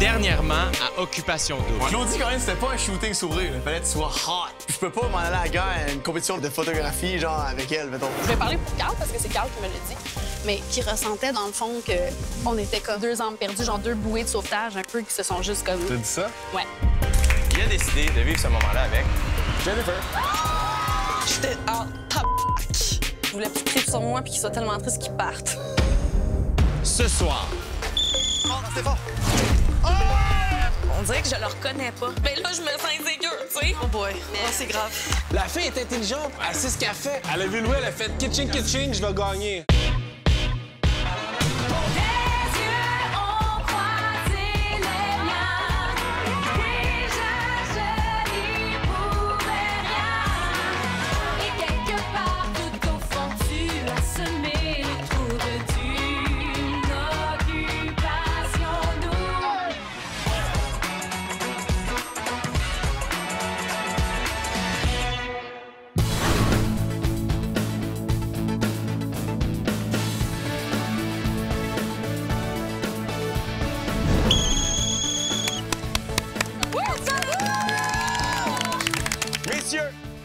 dernièrement à Occupation Double. Claudie, quand même, c'était pas un shooting sourire. Il fallait que tu sois hot. Je peux pas m'en aller à la guerre à une compétition de photographie, genre, avec elle, mettons. Je vais parler pour Carl, parce que c'est Carl qui me l'a dit, mais qui ressentait, dans le fond, qu'on était comme 2 âmes perdues, genre 2 bouées de sauvetage, un peu, qui se sont juste comme... T'as dit ça? Ouais. Il a décidé de vivre ce moment-là avec Jennifer. J'étais en tabac. Je voulais plus crier sur moi puis qu'il soit tellement triste qu'il parte. ce soir. Oh, c'est fort! On dirait que je le reconnais pas. Mais là, je me sens insécure, tu sais. Oh boy, c'est grave. La fille est intelligente. Elle sait ce qu'elle fait. Elle a vu Louis, elle a fait kitchen, kitchen, je vais gagner.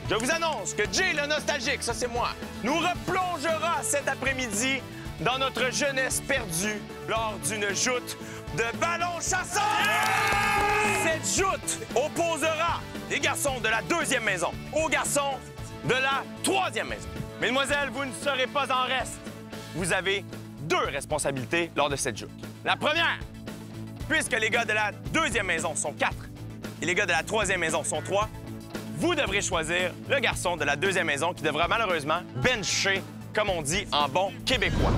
Je vous annonce que Jay le nostalgique, ça c'est moi, nous replongera cet après-midi dans notre jeunesse perdue lors d'une joute de ballon chasseur! Cette joute opposera les garçons de la 2e maison aux garçons de la 3e maison. Mesdemoiselles, vous ne serez pas en reste. Vous avez 2 responsabilités lors de cette joute. La première, puisque les gars de la 2e maison sont 4 et les gars de la 3e maison sont 3, vous devrez choisir le garçon de la 2e maison qui devra malheureusement bencher, comme on dit en bon québécois.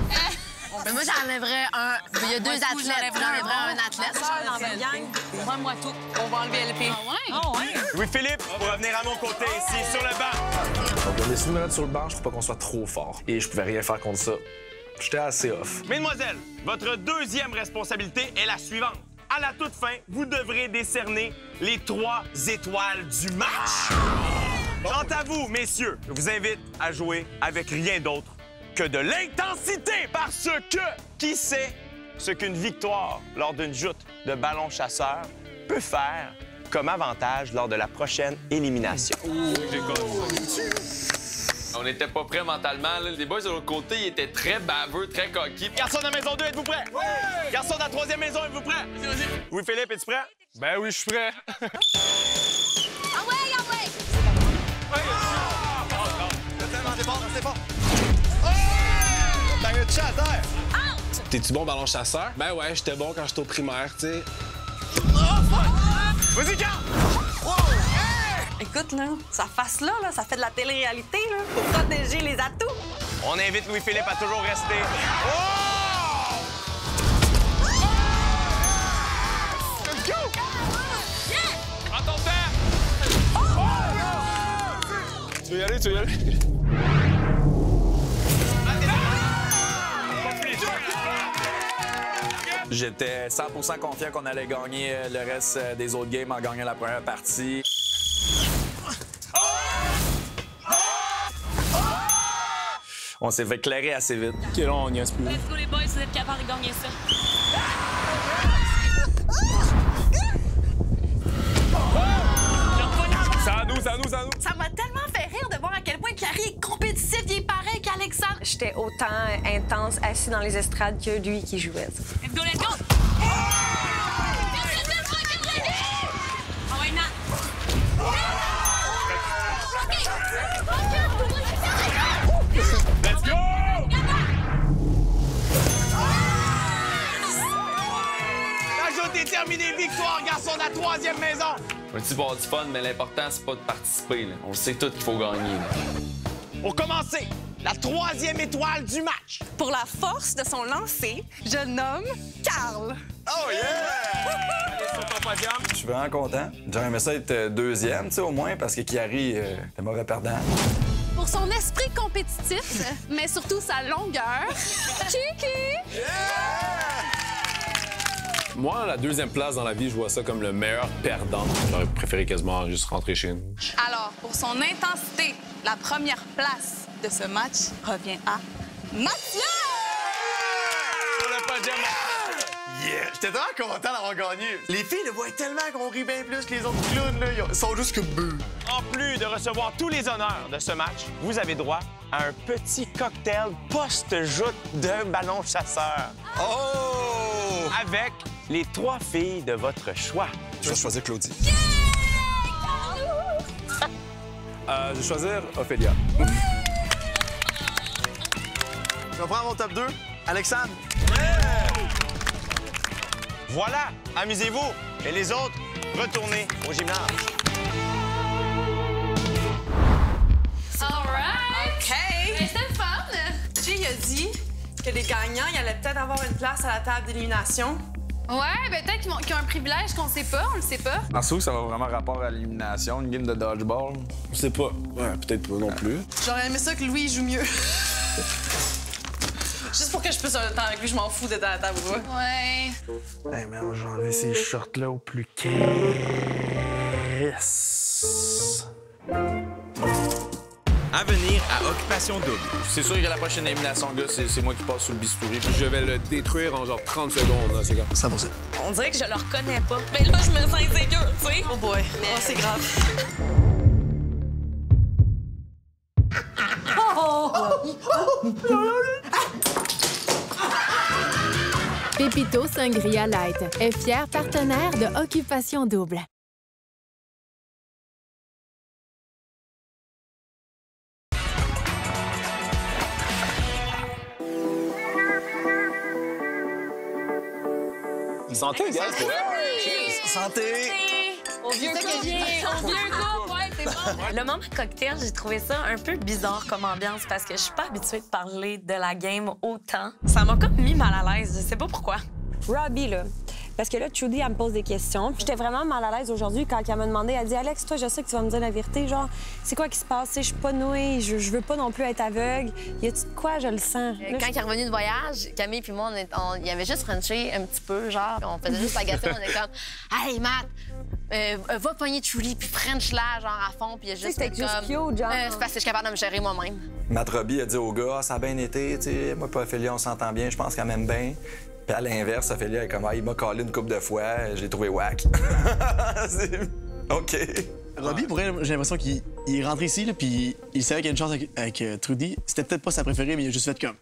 Mais moi, j'enlèverais un... Il y a 2 athlètes. J'enlèverais un athlète. Dans la gang, prends-moi tout. On va enlever LP. Ah ouais? Louis-Philippe, pour revenir à mon côté ici, sur le banc. Donc, on a décidé de me mettre sur le banc, je trouve pas qu'on soit trop fort. Et je pouvais rien faire contre ça. J'étais assez off. Mesdemoiselles, votre 2e responsabilité est la suivante. À la toute fin, vous devrez décerner les 3 étoiles du match. Quant à vous, messieurs, je vous invite à jouer avec rien d'autre que de l'intensité, parce que qui sait ce qu'une victoire lors d'une joute de ballon chasseur peut faire comme avantage lors de la prochaine élimination. On n'était pas prêts mentalement. Là. Les boys de l'autre côté, ils étaient très baveux, très coquilles. Garçon de la maison 2, êtes-vous prêts? Oui! Garçon de la 3e maison, êtes-vous prêts? Vas-y. Louis-Philippe, es-tu prêt? Ben oui, je suis prêt. Ah ouais, ah ouais! C'est fort! Oh! T'as un chat à terre! T'es-tu bon ballon chasseur? Ben ouais, j'étais bon quand j'étais au primaire, tu sais. Vas-y, Carl! Écoute, là, sa face-là, ça fait de la télé-réalité, là, pour protéger les atouts. On invite Louis-Philippe à toujours rester. Oh! Let's go! Prends ton temps! Tu veux y aller, tu veux y aller? J'étais 100% confiant qu'on allait gagner le reste des autres games en gagnant la première partie. On s'est fait clairer assez vite. OK, là, on niaise plus. Let's go, les boys, vous êtes capables de gagner ça. C'est à nous, c'est à nous, c'est à nous. Ça m'a tellement fait rire de voir à quel point Clary est compétitif, il est pareil qu'Alexandre. J'étais autant intense assis dans les estrades que lui qui jouait. Let's go, let's go! Ah ouais, Nat! Let's go! La joute est terminée. Victoire, garçon de la 3e maison. On dit pour avoir du fun, mais l'important, c'est pas de participer. Là. On le sait tout qu'il faut gagner. Là. Pour commencer, la 3e étoile du match. Pour la force de son lancer, je nomme Carl. Oh yeah! Allez sur ton podium. Je suis vraiment content. J'aurais aimé ça être 2e, tu sais, au moins, parce que Chiari était mauvais perdant. Pour son esprit compétitif, mais surtout sa longueur, Kiki! Moi, la 2e place dans la vie, je vois ça comme le meilleur perdant. J'aurais préféré quasiment juste rentrer chez nous. Alors, pour son intensité, la première place de ce match revient à Mathieu! Sur le podium. yeah! J'étais tellement content d'avoir gagné. Les filles le voient tellement qu'on rit bien plus que les autres clowns, là. Ils sont juste que beuh. En plus de recevoir tous les honneurs de ce match, vous avez droit à un petit cocktail post-joute de ballon chasseur. Oh! Avec les 3 filles de votre choix. Je vais choisir Claudie. Je vais choisir Ophélia. Je vais prendre mon top 2. Alexandre. Voilà, amusez-vous. Et les autres, retournez au gymnase. All right! OK. Mais c'était le fun! Jay a dit que les gagnants, il allait peut-être avoir une place à la table d'élimination. Ouais, ben peut-être qu'ils ont un privilège qu'on sait pas, on le sait pas. Pensez-vous que ça va vraiment rapport à l'élimination, une game de dodgeball? Je sais pas. Ouais, peut-être pas non plus. J'aurais aimé ça que Louis joue mieux. Juste pour que je puisse avoir le temps avec lui, je m'en fous d'être à la table ou pas. Ouais. Hey, man, j'ai enlevé ces shorts-là au plus crisse. À venir à Occupation Double. C'est sûr que la prochaine élimination, gars, c'est moi qui passe sur le bistouri. Je vais le détruire en genre 30 secondes, là, c'est comme... 100%. On dirait que je le reconnais pas. Mais là, je me sens insécure, tu sais. Oh boy. Oh, c'est grave. Pépito Sangria Light est fier partenaire de Occupation Double. Santé, guys, pour Santé! Au vieux couple, ouais, c'est bon. Le moment cocktail, j'ai trouvé ça un peu bizarre comme ambiance parce que je suis pas habituée de parler de la game autant. Ça m'a comme mis mal à l'aise, je sais pas pourquoi. Robbie, là. Parce que là, Trudy, elle me pose des questions. J'étais vraiment mal à l'aise aujourd'hui quand elle m'a demandé. Elle dit, Alex, toi, je sais que tu vas me dire la vérité. Genre, c'est quoi qui se passe? Je suis pas nouée, je veux pas non plus être aveugle. Y a-tu de quoi? Je le sens. Là, Quand il est revenu de voyage, Camille puis moi, il y avait juste Frenché un petit peu, genre, on faisait juste agacer, on était comme, hey, Matt, va pogner Trudy puis French-la, genre, à fond, puis il y a juste c'était juste cute, genre. c'est parce que je suis capable de me gérer moi-même. Matt Robbie a dit au gars, ah, ça a bien été, tu sais, moi et Ophélia, on s'entend bien, je pense qu'elle m'aime bien. Puis à l'inverse, Ophélia est comme, ah, il m'a collé une couple de fois, je l'ai trouvé whack. OK. Robbie, pour elle, j'ai l'impression qu'il est rentré ici, là, puis il savait qu'il y a une chance avec Trudy. C'était peut-être pas sa préférée, mais il a juste fait comme.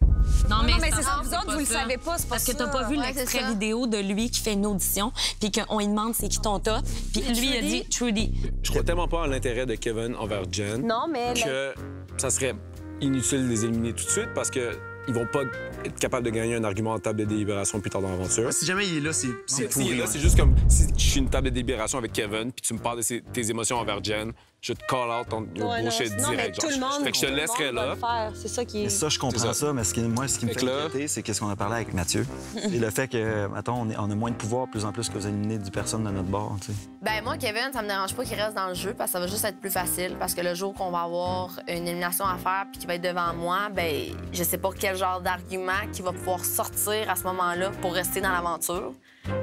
Non, mais c'est ça, vous autres, vous le savez pas, c'est pas Parce que ça. t'as pas vu Ouais, l'extrait vidéo de lui qui fait une audition, puis qu'on lui demande c'est qui ton top, puis lui, il a dit Trudy. Je crois tellement pas en l'intérêt de Kevin envers Jen Non, mais... que ça serait inutile de les éliminer tout de suite parce que ils vont pas être capables de gagner un argument en table de délibération plus tard dans l'aventure. Si jamais il est là, c'est S'il est là, c'est juste comme si je suis une table de délibération avec Kevin puis tu me parles de tes émotions envers Jen, je te call out ton bullshit non, mais direct. tout le monde, Fait que je te laisserai là. C'est ça qui est... Mais ça, je comprends ça, mais moi, ce qui me fait inquiéter, c'est qu'est-ce qu'on a parlé avec Mathieu. Et le fait que, mettons, on a moins de pouvoir plus en plus que vous éliminez 10 personnes de notre bord, tu sais. Ben moi, Kevin, ça me dérange pas qu'il reste dans le jeu parce que ça va juste être plus facile. Parce que le jour qu'on va avoir une élimination à faire puis qu'il va être devant moi, ben je sais pas quel genre d'argument qui va pouvoir sortir à ce moment-là pour rester dans l'aventure.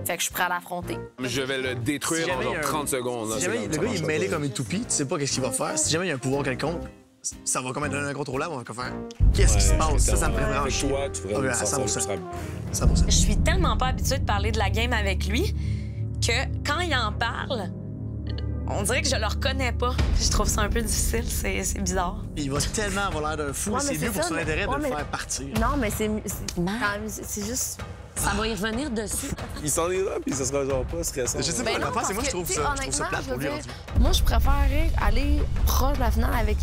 Fait que je suis prêt à l'affronter. Je vais le détruire en genre 30 secondes. Si jamais le gars il est mêlé comme une toupie, tu sais pas qu'est-ce qu'il va faire. Si jamais il y a un pouvoir quelconque, ça va comme être incontrôlable, on va faire. Qu'est-ce qui se passe? Ça me ferait vraiment chier. Toi, tu ferais 100%. Je suis tellement pas habituée de parler de la game avec lui que quand il en parle, on dirait que je le reconnais pas. Je trouve ça un peu difficile, c'est bizarre. Il va tellement avoir l'air d'un fou. Ouais, c'est mieux pour son intérêt de le faire partir. Non, mais c'est juste... Ça va y revenir dessus. Il s'en ira, puis ça sera genre pas stressant. Je sais pas, la face, moi, je trouve ça plate pour lui. Moi, je préférerais aller proche de la finale avec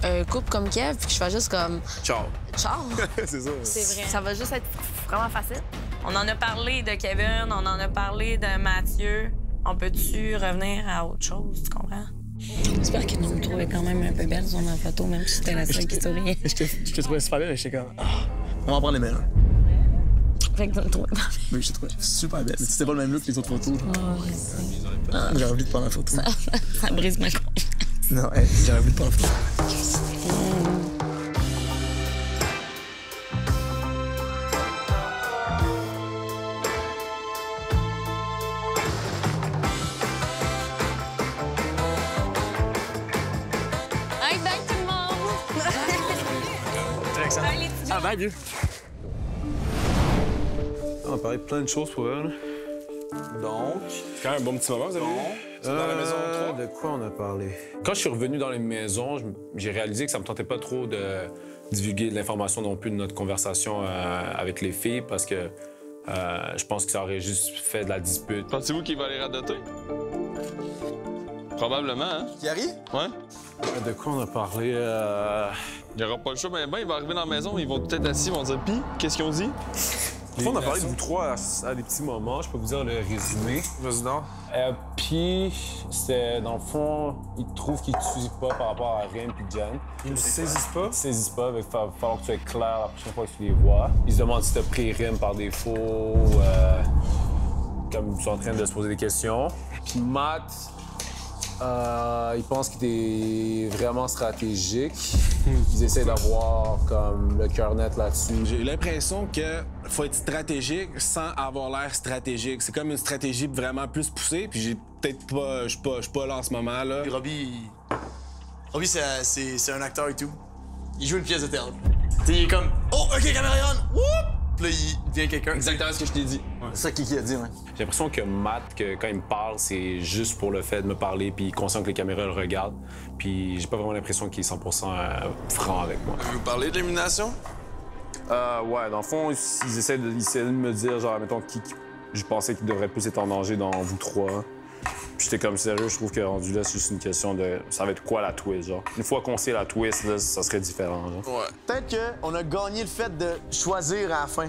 un couple comme Kev, puis que je fasse juste comme... Ciao. Ciao. C'est ça. C'est vrai. Ça va juste être vraiment facile. On en a parlé de Kevin, on en a parlé de Mathieu. On peut-tu revenir à autre chose, tu comprends? J'espère que tu me trouvais quand même un peu belle sur ma photo, même si c'était la seule qui souriait. Je te trouvais super belle, mais j'étais comme... on va en prendre les mêmes. Fait que tu me trouvais pas belle. Oui, je te trouvais super belle. Mais c'était pas le même look que les autres photos. Oh, je sais. J'ai envie de prendre la photo. Ça brise ma confiance. Non, j'ai envie de prendre la photo. Hey, bye tout le monde! Ah, bye, vieux. On va parlé de plein de choses pour elle. Donc... C'est quand même un bon petit moment, vous avez vu? C'est dans la maison 3? De quoi on a parlé? Quand je suis revenu dans les maisons, j'ai réalisé que ça me tentait pas trop de divulguer de l'information non plus de notre conversation avec les filles parce que je pense que ça aurait juste fait de la dispute. Pensez-vous qu'il va les radoter? Probablement, hein? Gary? Ouais. De quoi on a parlé? Il n'y aura pas le choix, mais ben, il va arriver dans la maison, ils vont peut-être assis, ils vont dire « Pis, qu'est-ce qu'ils ont dit? » On a parlé de vous trois à des petits moments, je peux vous dire le résumé. Vas-y donc. Puis, c'était, dans le fond, ils trouvent qu'ils ne te suivent pas par rapport à Rim puis Jen. Ils ne saisissent pas? Ils ne saisissent pas, il va falloir que tu sois clair la prochaine fois que tu les vois. Ils se demandent si tu as pris Rim par défaut, comme ils sont en train de se poser des questions. Puis Matt, il pense qu'il est vraiment stratégique. Ils essaient d'avoir comme le cœur net là-dessus. J'ai l'impression que faut être stratégique sans avoir l'air stratégique. C'est comme une stratégie vraiment plus poussée, puis j'ai peut-être pas, je suis pas là en ce moment là. Puis Robbie, c'est un acteur et tout. Il joue une pièce de théâtre. T'sais, il est comme oh ok caméra on, whoop! Puis là il devient quelqu'un. Exactement ce que je t'ai dit. Ouais. C'est ça Kiki a dit, ouais. J'ai l'impression que Matt, quand il me parle, c'est juste pour le fait de me parler, puis il est conscient que les caméras le regardent. Puis j'ai pas vraiment l'impression qu'il est 100% franc avec moi. Vous parlez d'élimination? Ouais, dans le fond, ils essaient de me dire, genre, mettons, qui je pensais qu'il devrait plus être en danger dans vous trois. Puis j'étais comme sérieux, je trouve que rendu là, c'est juste une question de ça va être quoi la twist, genre. Une fois qu'on sait la twist, là, ça serait différent, genre. Ouais. Peut-être qu'on a gagné le fait de choisir à la fin.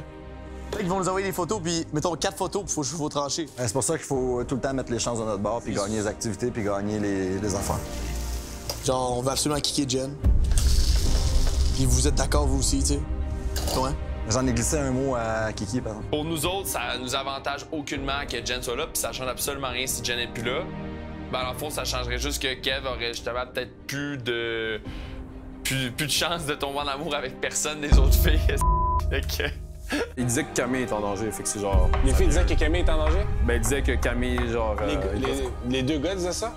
Peut-être qu'ils vont nous envoyer des photos, puis mettons 4 photos, puis faut tracher. C'est pour ça qu'il faut tout le temps mettre les chances de notre bord, puis gagner les activités, puis gagner les affaires. Genre, on va absolument kicker Jen. Puis vous êtes d'accord, vous aussi, tu sais. Ouais. J'en ai glissé un mot à Kiki, par exemple. Pour nous autres, ça nous avantage aucunement que Jen soit là, puis ça change absolument rien si Jen n'est plus là. Ben, dans le fond, ça changerait juste que Kev aurait justement peut-être plus de chance de tomber en amour avec personne des autres filles. Fait que... Il disait que Camille est en danger, fait que c'est genre... Les filles disaient que Camille est en danger? Ben, il disait que Camille, genre... Les deux gars disaient ça?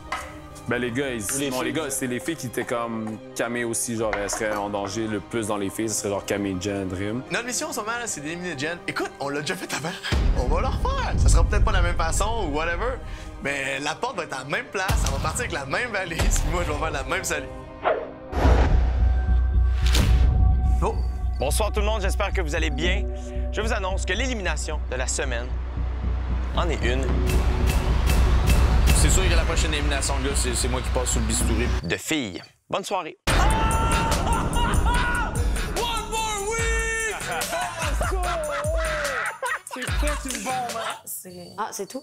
Ben, les gars, c'est les filles qui étaient comme Camille aussi, genre, elle serait en danger le plus dans les filles, ce serait genre Camille, Jen, Rim. Notre mission en ce moment, là, c'est d'éliminer Jen. Écoute, on l'a déjà fait avant. On va le refaire. Ça sera peut-être pas de la même façon ou whatever, mais la porte va être à la même place, elle va partir avec la même valise, puis moi, je vais faire la même salut. Oh! Bonsoir tout le monde, j'espère que vous allez bien. Je vous annonce que l'élimination de la semaine en est une. C'est sûr que la prochaine élimination, là, c'est moi qui passe sous le bistouri. De filles. Bonne soirée. One more week! C'est quoi, tu me bombe, hein? Ah, c'est tout?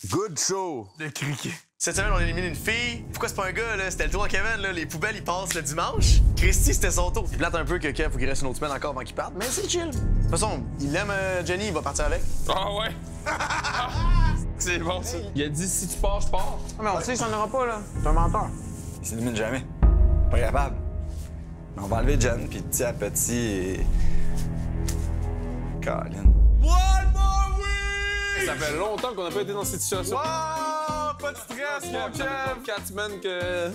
Good show! Le criquet. Cette semaine, on a éliminé une fille. Pourquoi c'est pas un gars, là? C'était le tour à Kevin, là. Les poubelles, ils passent le dimanche. Christy, c'était son tour. Il plate un peu que Kev, faut qu'il reste une autre semaine encore avant qu'il parte, mais c'est chill. De toute façon, il aime Jenny, il va partir avec. Ah ouais? C'est bon, ça. Il a dit si tu pars, je pars. Mais on sait que ça n'en aura pas, là. C'est un menteur. Il s'élimine jamais. Pas capable. On va enlever Jen, puis petit à petit, et... Colin. One more week! Ça fait longtemps qu'on n'a pas été dans cette situation. Wow! Pas de stress, mon Kev! 4 semaines que...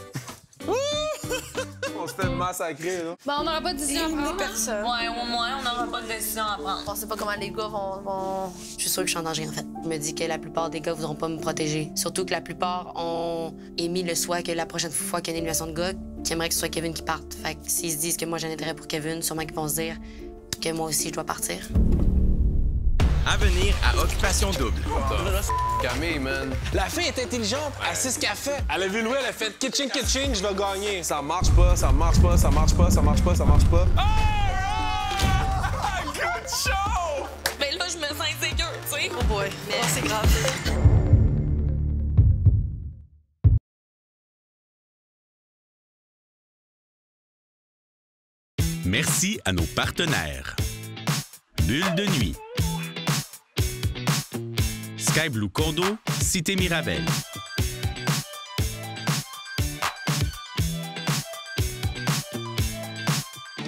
On se fait massacrer, là. Ben, on n'aura pas de décision à prendre. Personne. Ouais, au moins, on n'aura pas de décision à prendre. On sait pas comment les gars vont... Je suis sûre que je suis en danger, en fait. Je me dis que la plupart des gars voudront pas me protéger. Surtout que la plupart ont émis le souhait que la prochaine fois qu'il y a une élimination de gars, qu'ils aimeraient que ce soit Kevin qui parte. Fait que s'ils se disent que moi, j'en aiderais pour Kevin, sûrement qu'ils vont se dire que moi aussi, je dois partir. À venir à Occupation Double. Camille, man. La fille est intelligente. Elle sait ce qu'elle fait. Elle a vu Louis, elle a fait kitchen, je vais gagner. Ça marche pas, ça marche pas, ça marche pas, ça marche pas, ça marche pas. Good show! Ben là, je me sens insécure, tu sais. Oh boy, mais c'est grave. Merci à nos partenaires. Bulle de nuit. Sky Blue Condo, Cité Mirabel.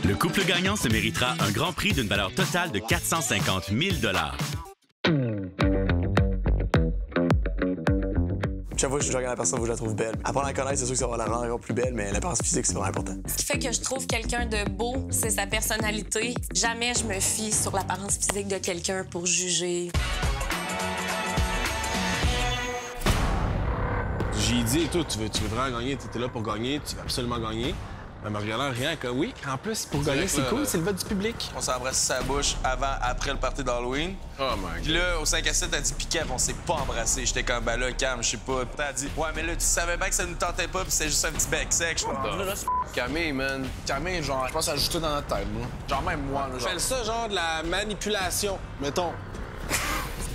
Le couple gagnant se méritera un grand prix d'une valeur totale de 450 000 $. chaque fois que je regarde la personne, je la trouve belle. Apprendre à la connaître, c'est sûr que ça va la rendre encore plus belle, mais l'apparence physique, c'est vraiment important. Ce qui fait que je trouve quelqu'un de beau, c'est sa personnalité. Jamais je me fie sur l'apparence physique de quelqu'un pour juger. J'ai dit, toi, tu veux vraiment gagner, t'étais là pour gagner, tu veux absolument gagner. Elle me regardant rien, comme oui. En plus, pour gagner, c'est cool, c'est le vote du public. On s'est embrassé sa bouche avant, après le party d'Halloween. Oh my God. Puis là, au 5 à 7, elle dit piquet, on s'est pas embrassé. J'étais comme, ben là, calme, je sais pas. Puis elle dit, ouais, mais là, tu savais bien que ça nous tentait pas, puis c'était juste un petit bec sec. Camille, man. Camille, genre, je pense que ça joue tout dans notre tête, moi. Genre, même moi, là. J'appelle ça, genre, de la manipulation, mettons.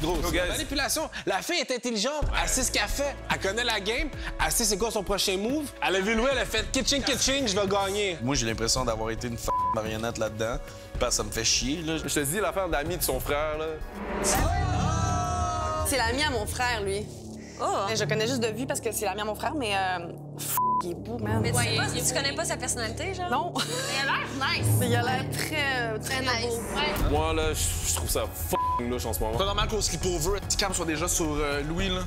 Gros, la manipulation. La fille est intelligente. Elle sait ce qu'elle fait. Elle connaît la game. Elle sait c'est quoi son prochain move. Elle a vu Louis, elle a fait kitching, je vais gagner. Moi, j'ai l'impression d'avoir été une marionnette là-dedans. Parce que ça me fait chier, là. Je te dis, l'affaire d'ami de son frère, là. C'est l'ami à mon frère, lui. Oh! Je connais juste de vue parce que c'est l'ami à mon frère, mais il est beau, man. Mais tu connais pas sa personnalité, genre? Non. Il a l'air nice. Mais il a l'air très nice. Ouais. Moi, là, je trouve ça louche en ce moment. C'est pas normal qu'au sleepover, Cam soit déjà sur Louis, là.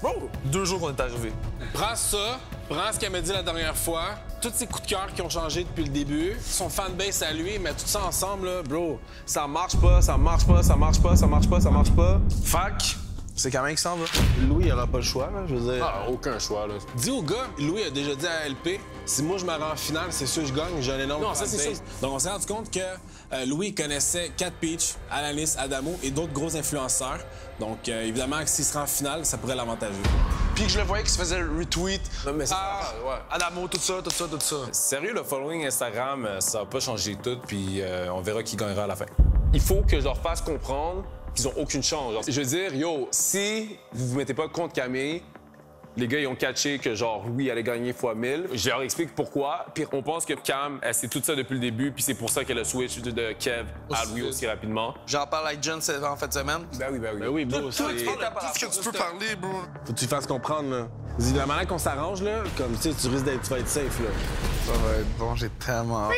Bro, 2 jours qu'on est arrivé. Prends ça, prends ce qu'elle m'a dit la dernière fois, tous ces coups de cœur qui ont changé depuis le début, son fanbase à lui, mais tout ça ensemble, là, bro, ça marche pas, ça marche pas, ça marche pas, ça marche pas, ça marche pas. Fac, c'est quand même qui s'en va. Louis, il aura pas le choix, là, je veux dire. Ah, aucun choix, là. Dis au gars, Louis a déjà dit à LP, si moi je me rends en finale, c'est sûr que je gagne, j'ai un énorme Non, ça, c'est fanbase. sûr. Donc on s'est rendu compte que Louis connaissait Cat Peach, Alanis, Adamo et d'autres gros influenceurs. Donc évidemment que s'il se rend en finale, ça pourrait l'avantager. Puis que je le voyais qui se faisait retweet. Non, mais ouais. Adamo, tout ça. Sérieux, le following Instagram, ça va pas changer tout, puis on verra qui gagnera à la fin. Il faut que je leur fasse comprendre qu'ils ont aucune chance. Genre, je veux dire, yo, si vous vous mettez pas contre Camille, les gars, ils ont catché que, genre, oui, elle allait gagner x 1000. Je leur explique pourquoi. Puis on pense que Cam, elle sait tout ça depuis le début, puis c'est pour ça qu'elle a switch de Kev à Louis aussi rapidement. J'en parle avec John en fin de semaine. Ben oui. Ben oui, bro. Tout ce que tu peux parler, bro. Faut que tu fasses comprendre, là. Dis, la manière qu'on s'arrange, là, comme, tu sais, tu risques d'être, tu vas être safe, là. Ça va être bon, j'ai tellement hâte.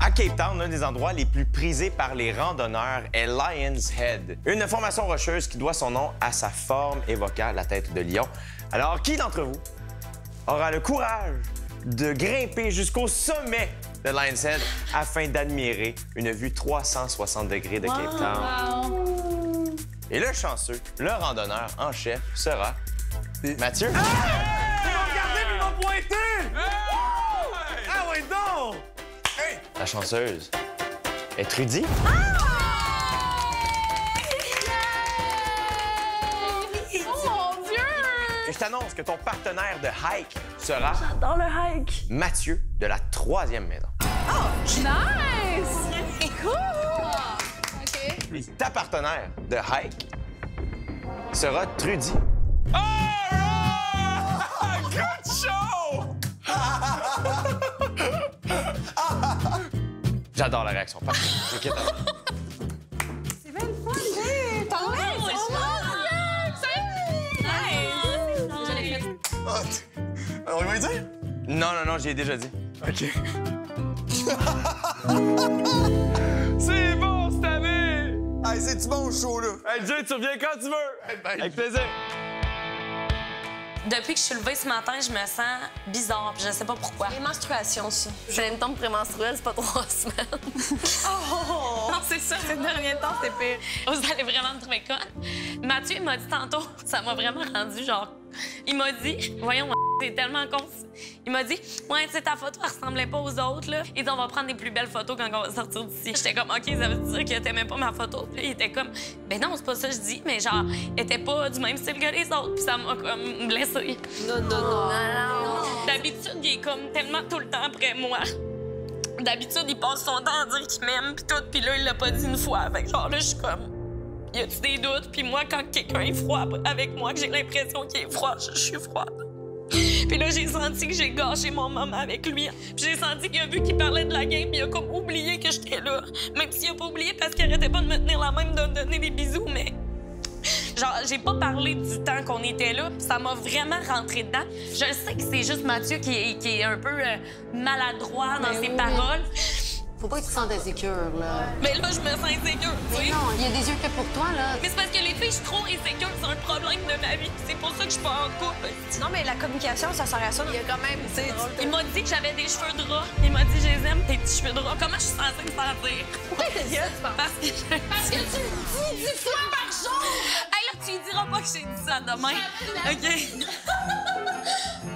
À Cape Town, l'un des endroits les plus prisés par les randonneurs est Lion's Head, une formation rocheuse qui doit son nom à sa forme évoquant la tête de lion. Alors, qui d'entre vous aura le courage de grimper jusqu'au sommet de Lion's Head afin d'admirer une vue 360 degrés de Cape Town? Et le chanceux, le randonneur en chef sera Mathieu. Regardez, il m'a pointé! Ah ouais, donc! La chanceuse est Trudy. Oh mon Dieu! Et je t'annonce que ton partenaire de hike sera J'adore le hike. Mathieu de la 3e maison. Nice! Cool! OK. Et ta partenaire de hike sera Trudy. Good show! J'adore la réaction. Parfait. C'est bien le fun, hey! T'as On va lui dire? Non, j'y ai déjà dit. OK. C'est bon cette année! Hey, c'est-tu bon le show, là? Hey, Jay, tu reviens quand tu veux! Avec plaisir! Depuis que je suis levée ce matin, je me sens bizarre, puis je sais pas pourquoi. Les menstruations, ça. J'ai une tombe prémenstruelle, c'est pas 3 semaines. Oh! Non, c'est ça. Ces derniers temps, c'est pire. Vous allez vraiment me trouver conne. Mathieu, il m'a dit tantôt, ça m'a vraiment rendu genre... Il m'a dit, voyons, c'est tellement con. Il m'a dit, ouais, tu sais, ta photo, elle ressemblait pas aux autres, là. Il dit, on va prendre des plus belles photos quand on va sortir d'ici. J'étais comme, OK, ça veut dire que t'aimais pas ma photo. Puis là, il était comme, ben non, c'est pas ça que je dis, mais genre, elle était pas du même style que les autres. Puis ça m'a comme blessée. Non. D'habitude, il est comme tellement tout le temps après moi. D'habitude, il passe son temps à dire qu'il m'aime, puis tout. Puis là, il l'a pas dit une fois. Fait que genre, là, je suis comme, y a-tu des doutes? Puis moi, quand quelqu'un est froid avec moi, que j'ai l'impression qu'il est froid, je suis froide. Puis là, j'ai senti que j'ai gâché mon moment avec lui. Puis j'ai senti qu'il a vu qu'il parlait de la game, puis il a comme oublié que j'étais là. Même s'il a pas oublié parce qu'il arrêtait pas de me tenir la main, de me donner des bisous, mais... Genre, j'ai pas parlé du temps qu'on était là, puis ça m'a vraiment rentré dedans. Je sais que c'est juste Mathieu qui est un peu maladroit dans ses paroles. Faut pas que tu te sentes insécure, là. Mais là, je me sens insécure, tu sais. Mais non, il y a des yeux que pour toi, là. Mais c'est parce que les filles, je suis trop insécure. C'est un problème de ma vie. C'est pour ça que je suis pas en couple. Non, mais la communication, ça sert à ça. Il y a quand même... Il m'a dit que j'avais des cheveux de ras. Il m'a dit, je les aime, tes petits cheveux de ras. Comment je suis censée me sentir? Pourquoi t'as dit ça, tu penses? Parce que tu me dis 10 fois par jour! Hey, là, tu lui diras pas que j'ai dit ça demain. OK?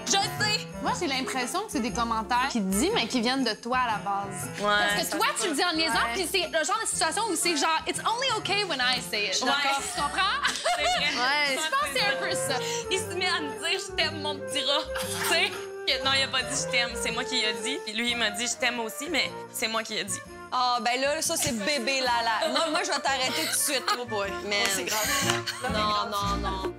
Je sais! Moi, j'ai l'impression que c'est des commentaires qu'il dit, mais qui viennent de toi à la base. Parce que toi, tu le dis en niaisant, puis c'est le genre de situation où c'est genre, it's only okay when I say it. D'accord? Tu comprends? C'est vrai. Je pense que c'est un peu ça. Il se met à me dire, je t'aime, mon petit rat. Tu sais? Non, il a pas dit je t'aime, c'est moi qui ai dit. Puis lui, il m'a dit je t'aime aussi, mais c'est moi qui ai dit. Ah, ben là, ça, c'est bébé Lala. Moi, je vais t'arrêter tout de suite. Oh boy. Mais c'est grave. Non.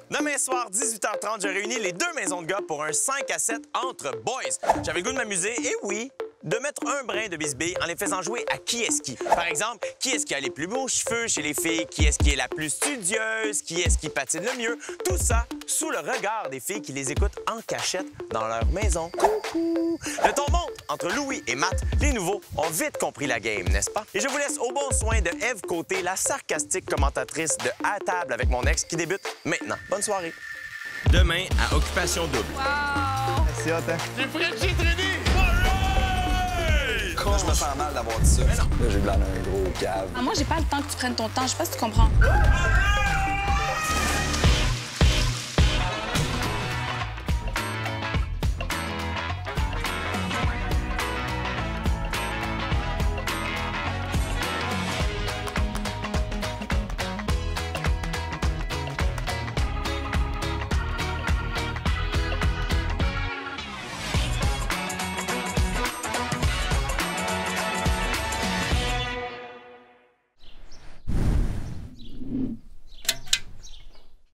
Demain soir, 18h30, je réunis les deux maisons de gars pour un 5 à 7 entre boys. J'avais le goût de m'amuser, et oui, de mettre un brin de bisbille en les faisant jouer à qui est-ce qui. Par exemple, qui est-ce qui a les plus beaux cheveux chez les filles, qui est-ce qui est la plus studieuse, qui est-ce qui patine le mieux. Tout ça sous le regard des filles qui les écoutent en cachette dans leur maison. Coucou! Le ton monte entre Louis et Matt. Les nouveaux ont vite compris la game, n'est-ce pas? Et je vous laisse au bon soin de Ève Côté, la sarcastique commentatrice de À table avec mon ex qui débute maintenant. Bonne soirée. Demain, à Occupation Double. C'est hot, hein? J'ai Frenchie traîné! Là, je me sens mal d'avoir dit ça. Là, j'ai l'air d'un gros cave. Moi, j'ai pas le temps que tu prennes ton temps. Je sais pas si tu comprends.